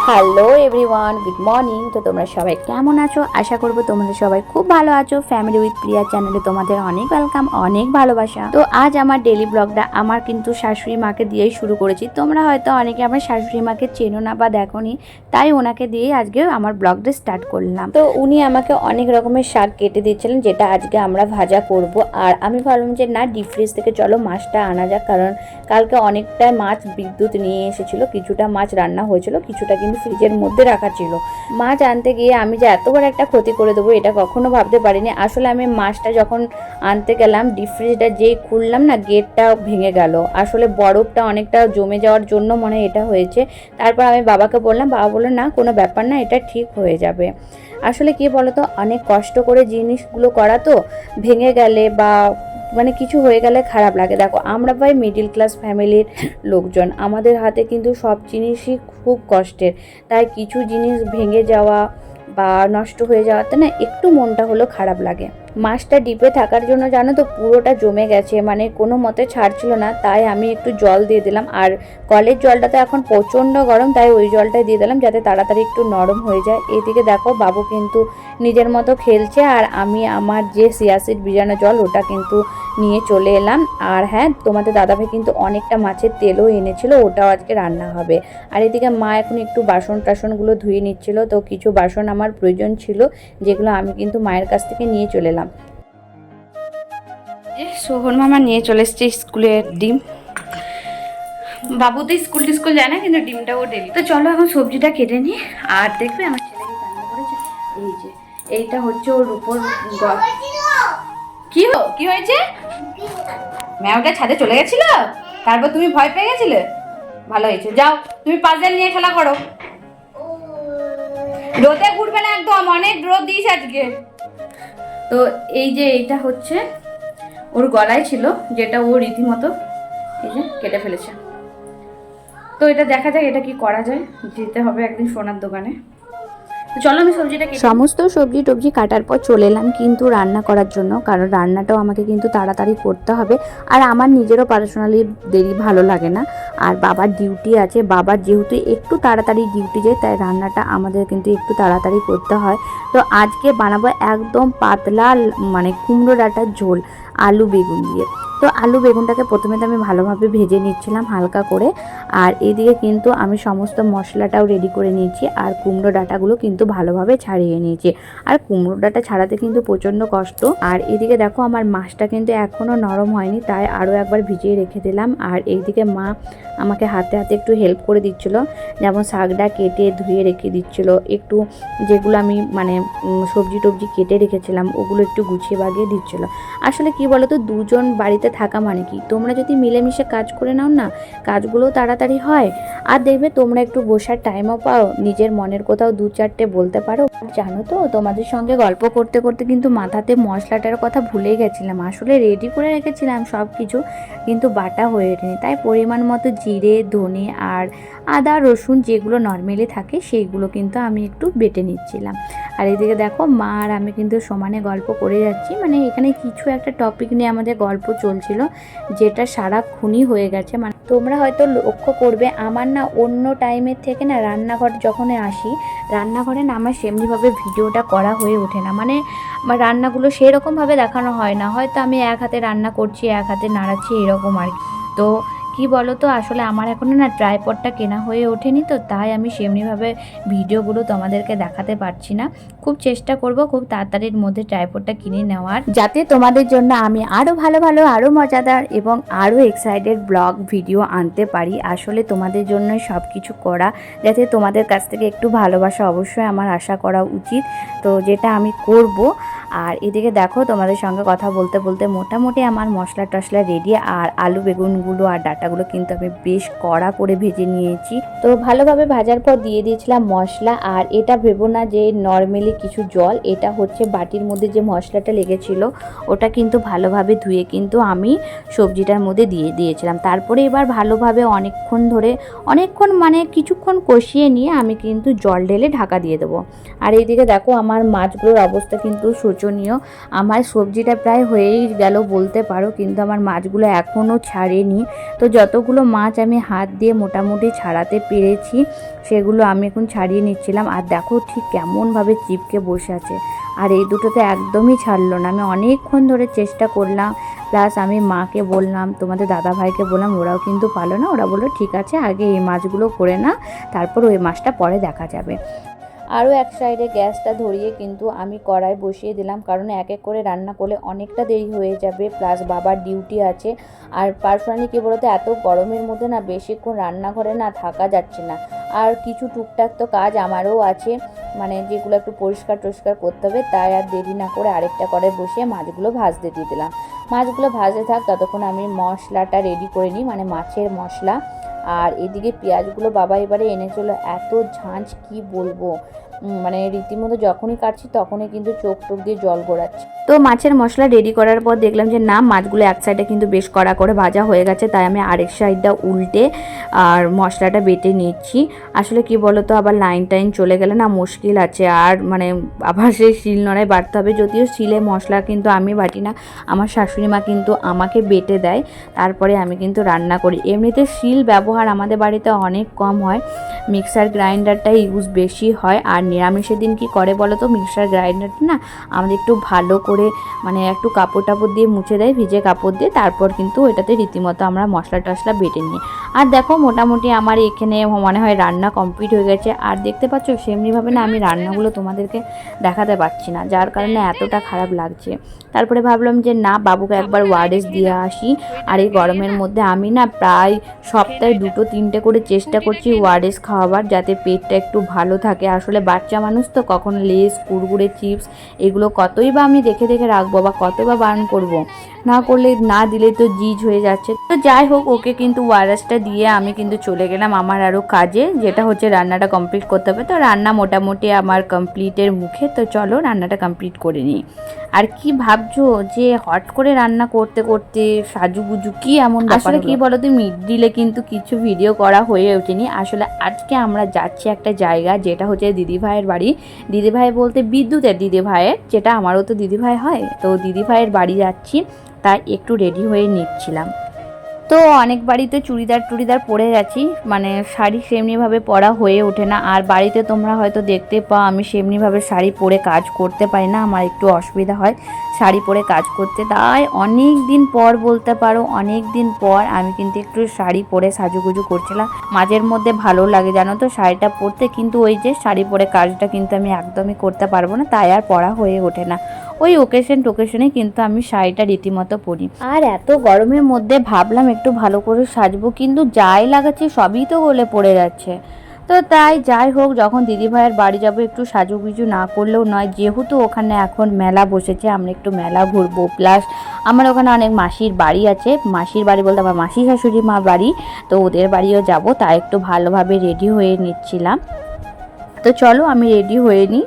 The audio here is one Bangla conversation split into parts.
Hello everyone, good morning. তো তোমরা সবাই কেমন আছো? আশা করবো তোমরা সবাই খুব ভালো আছো। ফ্যামিলি উইথ প্রিয়া চ্যানেলে তোমাদের অনেক ওয়েলকাম, অনেক ভালোবাসা। তো আজ আমার ডেলি ব্লগটা আমার কিন্তু শাশুড়ি মাকে দিয়েই শুরু করেছি। তোমরা হয়তো অনেকে আমার শাশুড়ি মাকে চেনো না বা দেখোনি, তাই ওনাকে দিয়েই আজকে আমার ব্লগটা স্টার্ট করলাম। তো উনি আমাকে অনেক রকমের শাক কেটে দিয়েছিলেন, যেটা আজকে আমরা ভাজা করব। আর আমি ভাবলাম যে না, ডিপ ফ্রিজ থেকে চলো মাছটা আনা যাক, কারণ কালকে অনেকটা মাছ বিদ্যুৎ নিয়ে এসেছিল। কিছুটা মাছ রান্না হয়েছিল, কিছুটা কিন্তু ফ্রিজের মধ্যে রাখা ছিল। মাছ আনতে গিয়ে আমি যে এত বড় একটা ক্ষতি করে দেবো এটা কখনো ভাবতে পারিনি। আসলে আমি মাছটা যখন আনতে গেলাম, ডিপ ফ্রিজটা যেই খুললাম না, গেটটা ভেঙে গেল। আসলে বরফটা অনেকটা জমে যাওয়ার জন্য মনে হয় এটা হয়েছে। তারপর আমি বাবাকে বললাম, বাবা বললো না, কোনো ব্যাপার না, এটা ঠিক হয়ে যাবে। আসলে কি বলতো, অনেক কষ্ট করে জিনিসগুলো করা, তো ভেঙে গেলে বা মানে কিছু হয়ে গেলে খারাপ লাগে। দেখো, আমরা ভাই মিডিল ক্লাস ফ্যামিলির লোকজন, আমাদের হাতে কিন্তু সব জিনিসই খুব কষ্টের। তাই কিছু জিনিস ভেঙে যাওয়া বা নষ্ট হয়ে যাওয়াতে না একটু মনটা হলো খারাপ লাগে। মাছটা ডিপে থাকার জন্য জানো তো পুরোটা জমে গেছে, মানে কোনো মতে ছাড়ছিল না। তাই আমি একটু জল দিয়ে দিলাম, আর কলের জলটা তো এখন প্রচণ্ড গরম, তাই ওই জলটাই দিয়ে দিলাম যাতে তাড়াতাড়ি একটু নরম হয়ে যায়। এদিকে দেখো, বাবু কিন্তু নিজের মতো খেলছে, আর আমি আমার যে সিয়াসিড ভিজানো জল ওটা কিন্তু নিয়ে চলে এলাম। আর হ্যাঁ, তোমাদের দাদাভাই কিন্তু অনেকটা মাছের তেলও এনেছিল, ওটাও আজকে রান্না হবে। আর এদিকে মা এখন একটু বাসন টাসনগুলো ধুয়ে নিচ্ছিল। তো কিছু বাসন আমার প্রয়োজন ছিল, যেগুলো আমি কিন্তু মায়ের কাছ থেকে নিয়ে চলে এলাম। সোহন মামা নিয়ে চলে এসছে স্কুলের ডিম। বাবু তো স্কুল যায় না, কিন্তু ডিমটাও ডেলি। তো চলো এখন সবজিটা কেটে নিই। আর দেখবে আমার ছেলে কি রান্না করেছে, এই যে এইটা হচ্ছে ওর উপর। কি হয়েছে? ম্যাওটা ছাদে চলে গেছিল, তারপর তুমি ভয় পেয়ে গেছিলে। ভালো হয়েছে, যাও তুমি পাজেল নিয়ে খেলা করো। রোদে ঘুরবে না একদম, অনেক রোদ দিয়েছে আজকে। তো এই যে এইটা হচ্ছে ওর গলায় ছিল, যেটা ও রীতিমতো এই যে কেটে ফেলেছে। তো এটা দেখা যাক এটা কি করা যায়। যেতে হবে একদিন সোনার দোকানে। চলো আমি সবজিটা সমস্ত সবজি টবজি কাটার পর চলে এলাম কিন্তু রান্না করার জন্য, কারণ রান্নাটাও আমাকে কিন্তু তাড়াতাড়ি করতে হবে। আর আমার নিজেরও পার্সোনালি দেরি ভালো লাগে না। আর বাবার ডিউটি আছে, বাবার যেহেতু একটু তাড়াতাড়ি ডিউটি যায়, তাই রান্নাটা আমাদের কিন্তু একটু তাড়াতাড়ি করতে হয়। তো আজকে বানাবো একদম পাতলা, মানে কুমড়ো ডাঁটার ঝোল আলু বেগুন দিয়ে। তো আলু বেগুনটাকে প্রথমে তো আমি ভালোভাবে ভেজে নিচ্ছিলাম হালকা করে। আর এদিকে কিন্তু আমি সমস্ত মশলাটাও রেডি করে নিয়েছি, আর কুমড়ো ডাঁটাগুলো কিন্তু ভালোভাবে ছাড়িয়ে নিয়েছি। আর কুমড়ো ডাঁটা ছাড়াতে কিন্তু প্রচণ্ড কষ্ট। আর এদিকে দেখো, আমার মাছটা কিন্তু এখনও নরম হয়নি, তাই আরও একবার ভিজিয়ে রেখে দিলাম। আর এইদিকে মা আমাকে হাতে হাতে একটু হেল্প করে দিচ্ছিলো, যেমন শাকটা কেটে ধুয়ে রেখে দিচ্ছিলো, একটু যেগুলো আমি মানে সবজি টবজি কেটে রেখেছিলাম ওগুলো একটু গুছিয়ে বাগিয়ে দিচ্ছিলো। আসলে কি বলো তো, দুজন বাড়িতে থাকা মানে কি, তোমরা যদি মিলেমিশে কাজ করে নাও না, কাজগুলোও তাড়াতাড়ি হয়। আর দেখবে তোমরা একটু বসার টাইমও পাও, নিজের মনের কোথাও দু চারটে বলতে পারো। জানো তো, তোমাদের সঙ্গে গল্প করতে করতে কিন্তু মাথাতে মশলাটার কথা ভুলেই গেছিলাম। আসলে রেডি করে রেখেছিলাম সব কিছু, কিন্তু বাটা হয়ে ওঠেনি। তাই পরিমাণ মতো জিরে, ধনে আর আদা রসুন যেগুলো নর্মালি থাকে সেইগুলো কিন্তু আমি একটু বেটে নিচ্ছিলাম। আর এদিকে দেখো, মা আর আমি কিন্তু সমানে গল্প করে যাচ্ছি। মানে এখানে কিছু একটা টপিক নিয়ে আমাদের গল্প চলছিল, যেটা সারাক্ষণই হয়ে গেছে। মানে তোমরা হয়তো লক্ষ্য করবে, আমার না অন্য টাইমের থেকে না রান্নাঘর যখন আসি, রান্নাঘরে না আমার সেমনিভাবে ভিডিওটা করা হয়ে ওঠে না। মানে রান্নাগুলো সেরকমভাবে দেখানো হয় না, হয়তো আমি এক হাতে রান্না করছি, এক হাতে নাড়াচ্ছি, এরকম আর কি। তো কি বলো তো, আসলে আমার এখনও না ট্রাইপডটা কেনা হয়ে ওঠেনি, তো তাই আমি সেমনিভাবে ভিডিওগুলো তোমাদেরকে দেখাতে পারছি না। খুব চেষ্টা করব খুব তাড়াতাড়ির মধ্যে ট্রাইপডটা কিনে নেওয়ার, যাতে তোমাদের জন্য আমি আরও ভালো ভালো, আরও মজাদার এবং আরও এক্সাইটেড ব্লগ ভিডিও আনতে পারি। আসলে তোমাদের জন্য সব কিছু করা, যাতে তোমাদের কাছ থেকে একটু ভালোবাসা অবশ্যই আমার আশা করা উচিত, তো যেটা আমি করব। আর এদিকে দেখো, তোমাদের সঙ্গে কথা বলতে বলতে মোটামুটি আমার মশলা টশলা রেডি। আর আলু বেগুনগুলো আর ডাঁটাগুলো কিন্তু আমি বেশ কড়া করে ভেজে নিয়েছি। তো ভালোভাবে ভাজার পর দিয়ে দিয়েছিলাম মশলা। আর এটা ভেবো না যে নর্মালি কিছু জল, এটা হচ্ছে বাটির মধ্যে যে মশলাটা লেগেছিল ওটা কিন্তু ভালোভাবে ধুয়ে কিন্তু আমি সবজিটার মধ্যে দিয়ে দিয়েছিলাম। তারপরে এবার ভালোভাবে অনেকক্ষণ মানে কিছুক্ষণ কষিয়ে নিয়ে আমি কিন্তু জল ঢেলে ঢাকা দিয়ে দেবো। আর এইদিকে দেখো, আমার মাছগুলোর অবস্থা কিন্তু শোচনীয়। আমার সবজিটা প্রায় হয়েই গেল বলতে পারো, কিন্তু আমার মাছগুলো এখনও ছাড়েনি। তো যতগুলো মাছ আমি হাত দিয়ে মোটামুটি ছাড়াতে পেরেছি সেগুলো আমি এখন ছাড়িয়ে নিচ্ছিলাম। আর দেখো ঠিক কেমনভাবে চিপকে বসে আছে, আর এই দুটোতে একদমই ছাড়লো না। আমি অনেকক্ষণ ধরে চেষ্টা করলাম, প্লাস আমি মাকে বললাম, তোমাদের দাদা ভাইকে বললাম, ওরাও কিন্তু পারলো না। ওরা বললো ঠিক আছে আগে এই মাছগুলো করে না, তারপর ওই মাছটা পরে দেখা যাবে। আরও এক সাইডে গ্যাসটা ধরিয়ে কিন্তু আমি কড়াই বসিয়ে দিলাম, কারণ এক এক করে রান্না করলে অনেকটা দেরি হয়ে যাবে, প্লাস বাবার ডিউটি আছে। আর পার্সোনালি কী বলতো, এত গরমের মধ্যে না বেশিক্ষণ রান্নাঘরে না থাকা যাচ্ছে না। আর কিছু টুকটাক তো কাজ আমারও আছে, মানে যেগুলো একটু পরিষ্কার টরিষ্কার করতে হবে। তাই আর দেরি না করে আরেকটা কড়াই বসিয়ে মাছগুলো ভাজতে দিয়ে দিলাম। মাছগুলো ভাজতে থাক ততক্ষণ আমি মশলাটা রেডি করে নিই, মানে মাছের মশলা। আর এদিকে পেঁয়াজগুলো বাবা এবারে এনেছিল, এত ঝাঁঝ কি বলবো, মানে রীতিমতো যখনই কাটছি তখনই কিন্তু চোখ টোক দিয়ে জল গড়াচ্ছে। তো মাছের মশলা রেডি করার পর দেখলাম যে না, মাছগুলো এক সাইডে কিন্তু বেশ কড়া করে ভাজা হয়ে গেছে, তাই আমি আরেক সাইডটা উল্টে আর মশলাটা বেটে নিচ্ছি। আসলে কি বলতো, আবার লাইন টাইন চলে গেলে না মুশকিল আছে, আর মানে আবার সেই শিল নোড়ায় বাটতে হবে। যদিও শিলে মশলা কিন্তু আমি বাটি না, আমার শাশুড়ি মা কিন্তু আমাকে বেটে দেয়, তারপরে আমি কিন্তু রান্না করি। এমনিতে শিল ব্যবহার আমাদের বাড়িতে অনেক কম হয়, মিক্সার গ্রাইন্ডারটাই ইউজ বেশি হয়। আর নিরামিষের দিন কি করে বলো তো, মিক্সার গ্রাইন্ডারটা না আমাদের একটু ভালো করে মানে একটু কাপড় টাপড় দিয়ে মুছে দেয়, ভিজে কাপড় দিয়ে, তারপর কিন্তু এটাতে রীতিমতো আমরা মশলা টশলা বেটে নিই। আর দেখো মোটামুটি আমার এখানে মনে হয় রান্না কমপ্লিট হয়ে গেছে। আর দেখতে পাচ্ছ সেমনিভাবে না আমি রান্নাগুলো তোমাদেরকে দেখাতে পারছি না, যার কারণে এতটা খারাপ লাগছে। তারপরে ভাবলাম যে না, বাবুকে একবার ওয়ারেস দিয়ে আসি। আর এই গরমের মধ্যে আমি না প্রায় সপ্তাহে 2-3টে করে চেষ্টা করছি ওয়ারেস খাওয়াবার, যাতে পেটটা একটু ভালো থাকে। আসলে বাচ্চা মানুষ তো, কখন লেস কুরকুরে চিপস এগুলো কতই বা আমি দেখে দেখে রাখবো, বা কতই বা বারণ করবো, না করলে না দিলে তো জিজ হয়ে যাচ্ছে। তো যাই হোক, ওকে কিন্তু ওয়ারেসটা দিয়ে আমি কিন্তু চলে গেলাম আমার আরও কাজে, যেটা হচ্ছে রান্নাটা কমপ্লিট করতে হবে। তো রান্না মোটামুটি আমার কমপ্লিটের মুখে, তো চলো রান্নাটা কমপ্লিট করে নিই। আর কি ভাবছো যে হট করে রান্না করতে করতে সাজুগুজু কি এমন? আসলে কি বলো তো, মিডলে কিন্তু কিছু ভিডিও করা হয়ে ওঠেনি। আসলে আজকে আমরা যাচ্ছি একটা জায়গা, যেটা হচ্ছে দিদিভাইয়ের বাড়ি। দিদিভাই বলতে বিদ্যুতের দিদিভাইয়ের, যেটা আমারও তো দিদিভাই হয়, তো দিদিভাইয়ের বাড়ি যাচ্ছি, তাই একটু রেডি হয়ে নিচ্ছিলাম। তো অনেক বাড়িতে চুড়িদার পরে গেছি, মানে শাড়ি সেমনিভাবে পরা হয়ে ওঠে না। আর বাড়িতে তোমরা হয়তো দেখতে পাও আমি সেমনিভাবে শাড়ি পরে কাজ করতে পারি না, আমার একটু অসুবিধা হয় শাড়ি পরে কাজ করতে। তাই অনেক দিন পর বলতে পারো, অনেক দিন পর আমি কিন্তু একটু শাড়ি পরে সাজুগুজু করছিলাম। মাঝের মধ্যে ভালো লাগে জানো তো শাড়িটা পরতে, কিন্তু ওই যে শাড়ি পরে কাজটা কিন্তু আমি একদমই করতে পারবো না, তাই আর পরা হয়ে ওঠে না। ওই টোকেশনে কিন্তু আমি শাড়িটা রীতিমতো পরি। আর এত গরমের মধ্যে ভাবলাম একটু ভালো করে সাজবো, কিন্তু যাই লাগাচ্ছে সবই তো গলে পড়ে যাচ্ছে। তো তাই যাই হোক, যখন দিদিভাইয়ের বাড়ি যাবো একটু সাজুগুজু না করলেও নয়, যেহেতু ওখানে এখন মেলা বসেছে, আমরা একটু মেলা ঘুরবো। প্লাস আমার ওখানে অনেক মাসির বাড়ি আছে, মাসির বাড়ি বলতে আমার মাসি শাশুড়ি মা বাড়ি, তো ওদের বাড়িও যাব, তাই একটু ভালোভাবে রেডি হয়ে নিচ্ছিলাম। তো চলো আমি রেডি হয়ে নিই।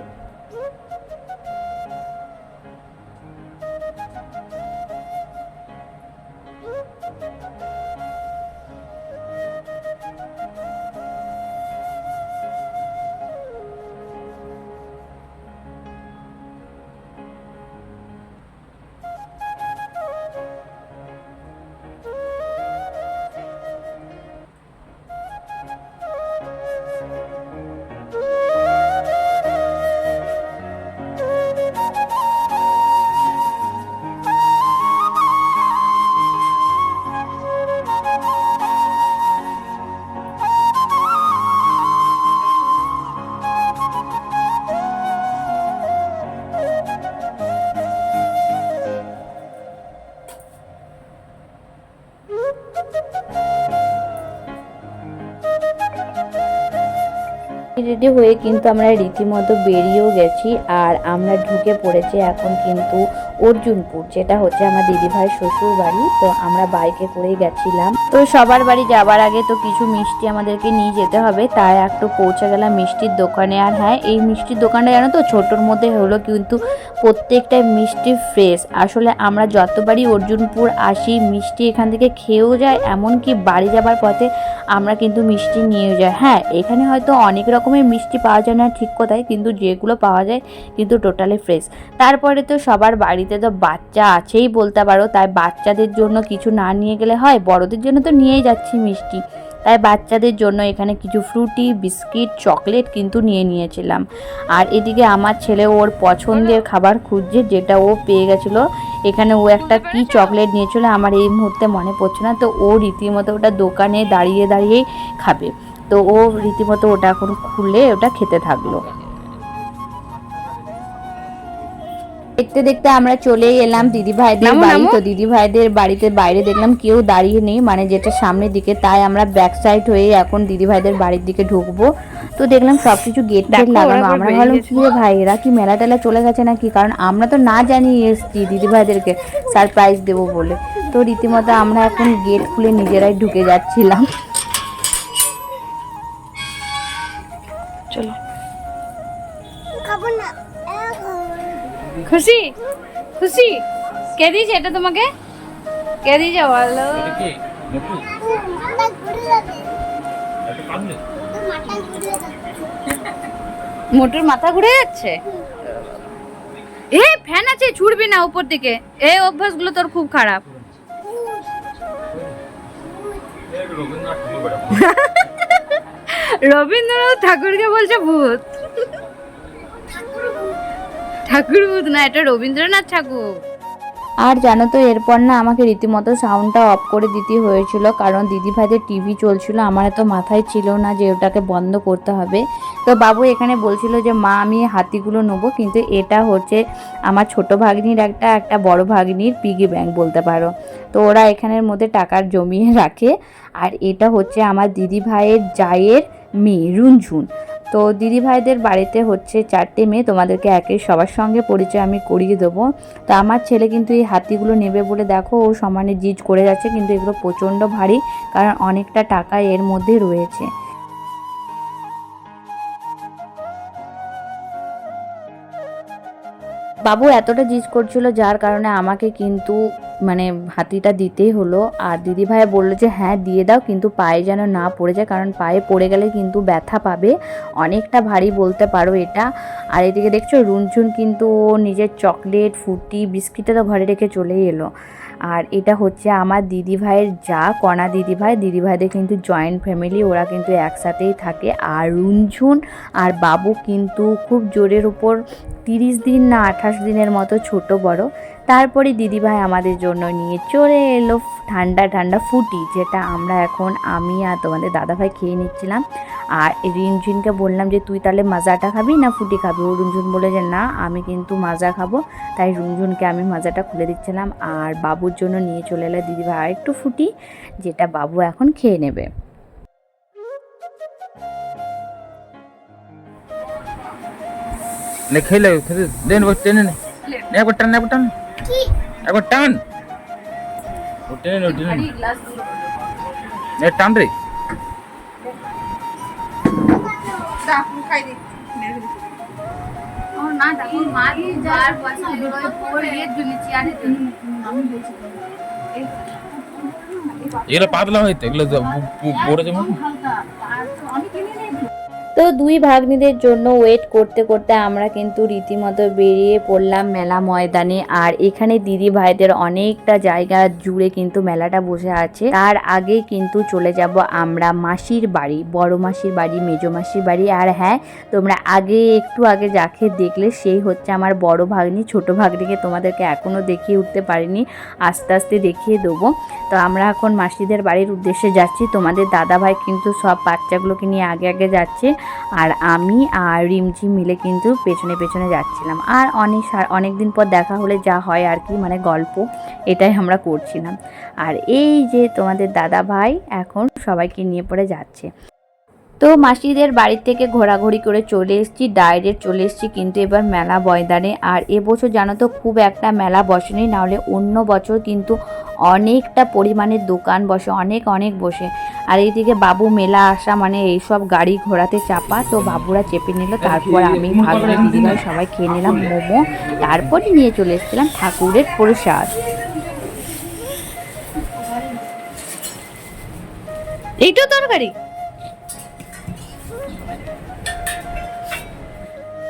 রেডি হয়ে কিন্তু আমরা রীতিমতো বেরিয়েও গেছি, আর আমরা ঢুকে পড়েছি এখন কিন্তু অর্জুনপুর, যেটা হচ্ছে আমার দিদিভাই শ্বশুর বাড়ি। তো আমরা বাইকে করেই গেছিলাম। তো সবার বাড়ি যাবার আগে তো কিছু মিষ্টি আমাদেরকে নিয়ে যেতে হবে, তাই একটু পৌঁছে গেলাম মিষ্টির দোকানে। আর হ্যাঁ, এই মিষ্টির দোকানটা জানো তো ছোটোর মধ্যে হলো, কিন্তু প্রত্যেকটা মিষ্টি ফ্রেশ। আসলে আমরা যতবারই অর্জুনপুর আসি মিষ্টি এখান থেকে খেয়েও যায়, এমনকি বাড়ি যাবার পথে আমরা কিন্তু মিষ্টি নিয়ে যাই। হ্যাঁ, এখানে হয়তো অনেক রকমের মিষ্টি পাওয়া যায় না ঠিক কথাই, কিন্তু যেগুলো পাওয়া যায় কিন্তু টোটালি ফ্রেশ। তারপরে তো সবার বাড়ি বাড়িতে তো বাচ্চা আছেই বলতে পারো, তাই বাচ্চাদের জন্য কিছু না নিয়ে গেলে হয়, বড়দের জন্য তো নিয়েই যাচ্ছি মিষ্টি, তাই বাচ্চাদের জন্য এখানে কিছু ফ্রুটি, বিস্কিট, চকলেট কিন্তু নিয়েছিলাম। আর এদিকে আমার ছেলে ওর পছন্দের খাবার খুঁজছে, যেটা ও পেয়ে গেছিলো। এখানে ও একটা কি চকলেট নিয়েছিল আমার এই মুহূর্তে মনে পড়ছে না, তো ও রীতিমতো ওটা দোকানে দাঁড়িয়েই খাবে, তো ও রীতিমতো ওটা এখন খুলে ওটা খেতে থাকলো। দেখতে দেখতে আমরা চলেই এলাম দিদি ভাইদের বাড়ি। তো দিদি ভাইদের বাড়িতে বাইরে দেখলাম কেউ দাঁড়িয়ে নেই, মানে যেটা সামনের দিকে, তাই আমরা ব্যাক সাইড হয়ে এখন দিদি ভাইদের বাড়ির দিকে ঢুকবো। তো দেখলাম সবকিছু গেট টেট লাগানো। আমরা ভাবলাম কি রে ভাই, এরা কি মেলা টেলা চলে গেছে নাকি, কারণ আমরা তো না জানি এসছি দিদি ভাইদেরকে সারপ্রাইজ দেবো বলে। তো রীতিমতো আমরা এখন গেট খুলে নিজেরাই ঢুকে যাচ্ছিলাম। চলো খুশি খুশি কে দিয়েছে এটা তোমাকে, কে দিয়েছে বলো? মোটর মাথা ঘুরে যাচ্ছে। এ ফ্যান আছে, ছুড়বি না উপর দিকে, এই অভ্যাসগুলো তোর খুব খারাপ। রবীন্দ্রনাথ ঠাকুরকে বলছে ভূত, ঠাকুর ভূত না, এটা রবীন্দ্রনাথ ঠাকুর। আর জানো তো এরপর না আমাকে রীতিমতো সাউন্ডটা অফ করে দিতে হয়েছিল, কারণ দিদি ভাইদের টিভি চলছিল, আমার এত মাথায় ছিল না যে ওটাকে বন্ধ করতে হবে। তো বাবু এখানে বলছিল যে মা আমি হাতিগুলো নেবো, কিন্তু এটা হচ্ছে আমার ছোট ভাগ্নির একটা বড় ভাগ্নির পিগি ব্যাংক বলতে পারো। তো ওরা এখানের মধ্যে টাকা জমিয়ে রাখে। আর এটা হচ্ছে আমার দিদি ভাইয়ের জায়ের মেয়ে রুনঝুন। তো দিদি ভাইদের বাড়িতে হচ্ছে 4টে মেয়ে, তোমাদেরকে সবার সঙ্গে পরিচয় আমি করিয়ে দেবো। তো আমার ছেলে কিন্তু এই হাতিগুলো নেবে বলে দেখো ও সমানে জিজ করে যাচ্ছে, কিন্তু এগুলো প্রচণ্ড ভারী, কারণ অনেকটা টাকা এর মধ্যে রয়েছে। বাবু এতটা জিদ করছিল যার কারণে আমাকে কিন্তু মানে হাতিটা দিতেই হলো। আর দিদি ভাই বললো যে হ্যাঁ দিয়ে দাও, কিন্তু পায়ে যেন না পড়ে যায়, কারণ পায়ে পড়ে গেলে কিন্তু ব্যথা পাবে, অনেকটা ভারী বলতে পারো এটা। আর এদিকে দেখছো রুনঝুন কিন্তু ও নিজের চকলেট, ফুটি, বিস্কিটটা তো ঘরে রেখে চলেই এলো। আর এটা হচ্ছে আমার দিদি ভাইয়ের যা কণা দিদি ভাইদের কিন্তু জয়েন্ট ফ্যামিলি, ওরা কিন্তু একসাথেই থাকে। আর রুনঝুন আর বাবু কিন্তু খুব জোরের উপর 30 দিন না 28 দিনের মতো ছোট বড়। তারপরে দিদিভাই আমাদের জন্য নিয়ে চলে এলো ঠান্ডা ঠান্ডা ফুটি, যেটা আমরা এখন আমি আর তোমাদের দাদাভাই খেয়ে নিচ্ছিলাম। আর রিনঝুনকে বললাম যে তুই তাহলে মাজাটা খাবি না ফুটি খাবি, ও রুনঝুন বলে যে না আমি কিন্তু মাজা খাবো, তাই রুনঝুনকে আমি মাজাটা খুলে দিচ্ছিলাম। আর বাবুর জন্য নিয়ে চলে এলো দিদিভাই আর একটু ফুটি, যেটা বাবু এখন খেয়ে নেবে। খেলে দেন টেনে নে, একবার টান একবার টান একবার টান, ও টেনে নে টেনে নে টান রে। এগুলো পাতলা হইতে, এগুলো পড়ে যেমন। তো দুই ভাগ্নিদের জন্য ওয়েট করতে করতে আমরা কিন্তু রীতিমতো বেরিয়ে পড়লাম মেলা ময়দানে। আর এখানে দিদি ভাইদের অনেকটা জায়গা জুড়ে কিন্তু মেলাটা বসে আছে। তার আগে কিন্তু চলে যাব আমরা মাসির বাড়ি, বড় মাসির বাড়ি, মেজো মাসির বাড়ি। আর হ্যাঁ তোমরা একটু আগে যাকে দেখলে সেই হচ্ছে আমার বড় ভাগ্নি। ছোট ভাগ্নিকে তোমাদেরকে এখনও দেখিয়ে উঠতে পারিনি, আস্তে আস্তে দেখিয়ে দেবো। তো আমরা এখন মাসিদের বাড়ির উদ্দেশ্যে যাচ্ছি। তোমাদের দাদা ভাই কিন্তু সব বাচ্চাগুলোকে নিয়ে আগে যাচ্ছে, আর আমি আর রিমঝিম মিলে কিন্তু পেছনে পেছনে যাচ্ছিলাম। আর অনেক দিন পর দেখা হলে যা হয় আর কি, মানে গল্প, এটাই আমরা করছিলাম। আর এই যে তোমাদের দাদা ভাই এখন সবাইকে নিয়ে পড়ে যাচ্ছে। তো মাসিদের বাড়ি থেকে ঘোরাঘুরি করে চলে এসেছি, ডাইরেক্ট চলে এসেছি কিন্তু এবার মেলা ময়দানে। আর এবছর জানো তো খুব একটা মেলা বসেনি, নাহলে অন্য বছর কিন্তু অনেকটা পরিমাণের দোকান বসে, অনেক বসে। আর এইদিকে বাবু মেলা আসা মানে এইসব গাড়ি ঘোড়াতে চাপা, তো বাবুরা চেপে নিল। তারপর আমি ভাগ্নে দিদিভাই সবাই খেয়ে নিলাম মোমো, তারপরে নিয়ে চলে এসেছিলাম ঠাকুরের প্রসাদ। এইটা তরকারি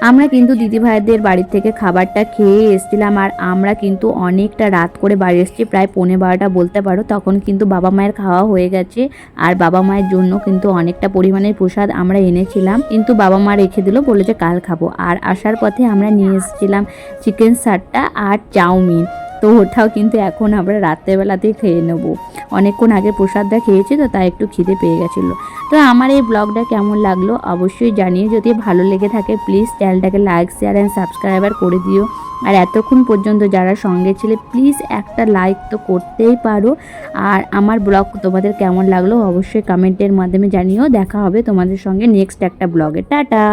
আমরা কিন্তু দিদিভাইদের বাড়ির থেকে খাবারটা খেয়ে এসেছিলাম, আর আমরা কিন্তু অনেকটা রাত করে বাড়ি এসেছি, প্রায় 11:30 বলতে পারো। তখন কিন্তু বাবা মায়ের খাওয়া হয়ে গেছে, আর বাবা মায়ের জন্য কিন্তু অনেকটা পরিমাণের প্রসাদ আমরা এনেছিলাম, কিন্তু বাবা মা রেখে দিল, বলে যে কাল খাবো। আর আসার পথে আমরা নিয়ে এসেছিলাম চিকেন সাট্টা আর চাউমিন, তো ওটাও কিন্তু এখন আমরা রাত্রেবেলাতেই খেয়ে নেবো। অনেকক্ষণ আগে প্রসাদটা খেয়েছি তো, তাই একটু খিদে পেয়ে গেছিলো। তো আমার এই ব্লগটা কেমন লাগলো অবশ্যই জানিয়ে, যদি ভালো লেগে থাকে প্লিজ চ্যানেলটাকে লাইক শেয়ার অ্যান্ড সাবস্ক্রাইবার করে দিও। আর এতক্ষণ পর্যন্ত যারা সঙ্গে ছিলে প্লিজ একটা লাইক তো করতেই পারো। আর আমার ব্লগ তোমাদের কেমন লাগলো অবশ্যই কমেন্টের মাধ্যমে জানিও। দেখা হবে তোমাদের সঙ্গে নেক্সট একটা ব্লগে। টাটা।